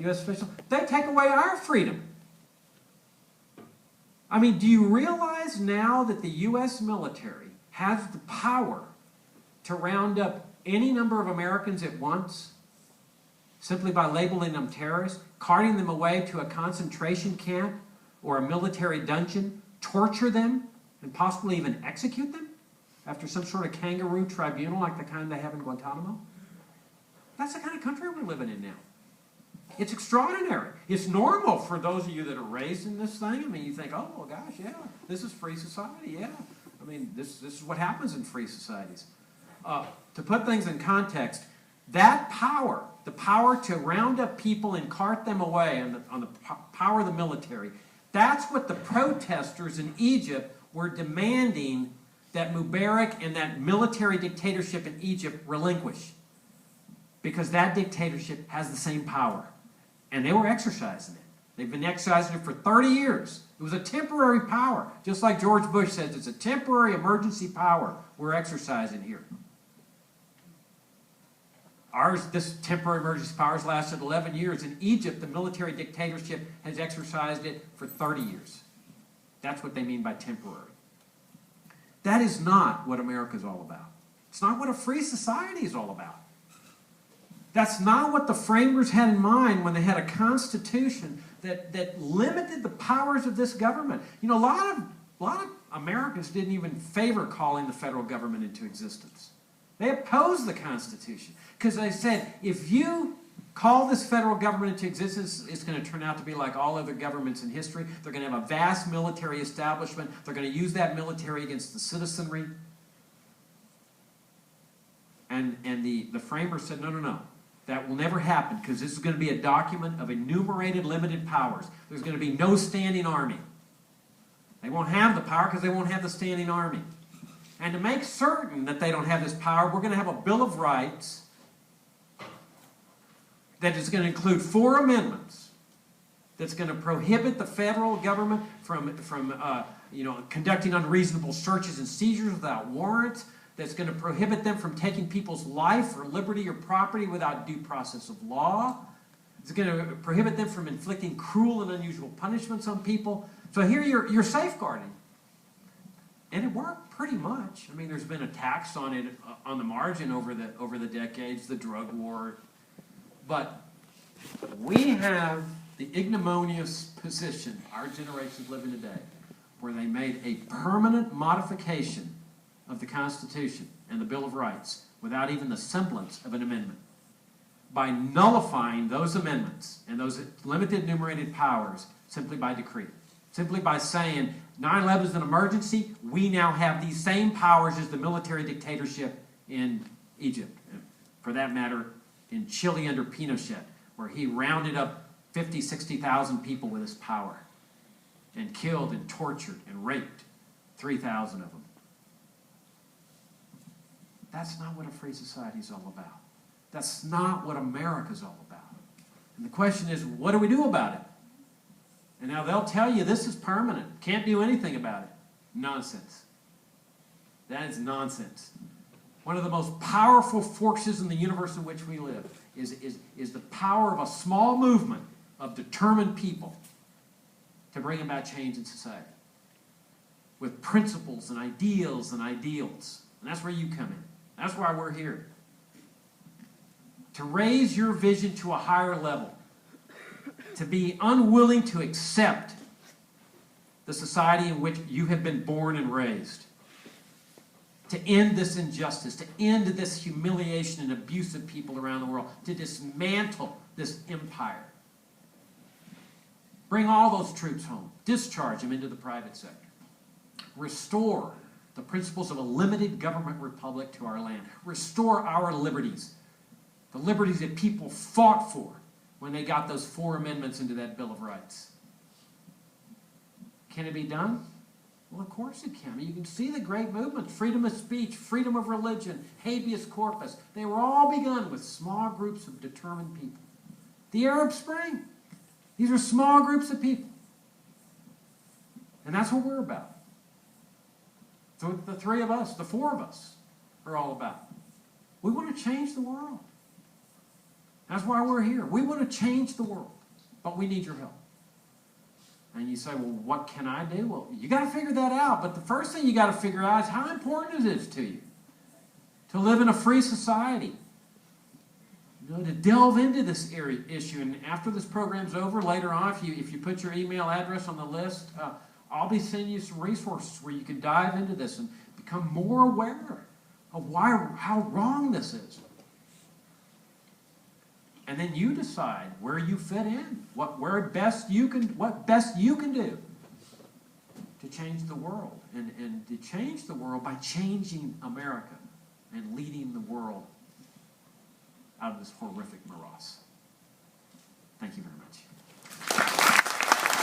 U.S. officials, they take away our freedom. I mean, do you realize now that the U.S. military has the power to round up any number of Americans at once simply by labeling them terrorists, carting them away to a concentration camp or a military dungeon, torture them, and possibly even execute them after some sort of kangaroo tribunal like the kind they have in Guantanamo? That's the kind of country we're living in now. It's extraordinary. It's normal for those of you that are raised in this thing. I mean, you think, oh, well, gosh, yeah, this is free society, yeah. I mean, this is what happens in free societies. To put things in context, that power, the power to round up people and cart them away on the power of the military, that's what the protesters in Egypt were demanding that Mubarak and that military dictatorship in Egypt relinquish. Because that dictatorship has the same power. And they were exercising it. They've been exercising it for 30 years. It was a temporary power. Just like George Bush says, it's a temporary emergency power we're exercising here. This temporary emergency power has lasted 11 years. In Egypt, the military dictatorship has exercised it for 30 years. That's what they mean by temporary. That is not what America is all about. It's not what a free society is all about. That's not what the framers had in mind when they had a constitution that limited the powers of this government. You know, a lot of Americans didn't even favor calling the federal government into existence. They opposed the Constitution because they said, if you call this federal government into existence, it's going to turn out to be like all other governments in history. They're going to have a vast military establishment. They're going to use that military against the citizenry. And the framers said, no, no, no. That will never happen because this is going to be a document of enumerated limited powers. There's going to be no standing army. They won't have the power because they won't have the standing army. And to make certain that they don't have this power, we're going to have a Bill of Rights that is going to include 4 amendments that's going to prohibit the federal government from conducting unreasonable searches and seizures without warrants, that's going to prohibit them from taking people's life or liberty or property without due process of law. It's going to prohibit them from inflicting cruel and unusual punishments on people. So here you're safeguarding. And it worked pretty much. I mean, there's been attacks on it on the margin over the decades, the drug war. But we have the ignominious position our generation's living today, where they made a permanent modification of the Constitution and the Bill of Rights without even the semblance of an amendment. By nullifying those amendments and those limited enumerated powers simply by decree. Simply by saying 9/11 is an emergency, we now have these same powers as the military dictatorship in Egypt. For that matter, in Chile under Pinochet, where he rounded up 50, 60,000 people with his power and killed and tortured and raped 3,000 of them. That's not what a free society is all about. That's not what America's all about. And the question is, what do we do about it? And now they'll tell you this is permanent. Can't do anything about it. Nonsense. That is nonsense. One of the most powerful forces in the universe in which we live is the power of a small movement of determined people to bring about change in society. With principles and ideals and ideals. And that's where you come in. That's why we're here. To raise your vision to a higher level. To be unwilling to accept the society in which you have been born and raised. To end this injustice. To end this humiliation and abuse of people around the world. To dismantle this empire. Bring all those troops home. Discharge them into the private sector. Restore the principles of a limited government republic to our land. Restore our liberties. The liberties that people fought for when they got those 4 amendments into that Bill of Rights. Can it be done? Well, of course it can. You can see the great movements. Freedom of speech, freedom of religion, habeas corpus. They were all begun with small groups of determined people. The Arab Spring. These are small groups of people. And that's what we're about. So the 3 of us, the 4 of us, are all about. We want to change the world. That's why we're here. We want to change the world, but we need your help. And you say, well, what can I do? Well, you got to figure that out. But the first thing you got to figure out is how important it is to you to live in a free society. You know, to delve into this issue. And after this program's over, later on, if you put your email address on the list, I'll be sending you some resources where you can dive into this and become more aware of how wrong this is. And then you decide where you fit in, what best you can do to change the world, and to change the world by changing America and leading the world out of this horrific morass. Thank you very much.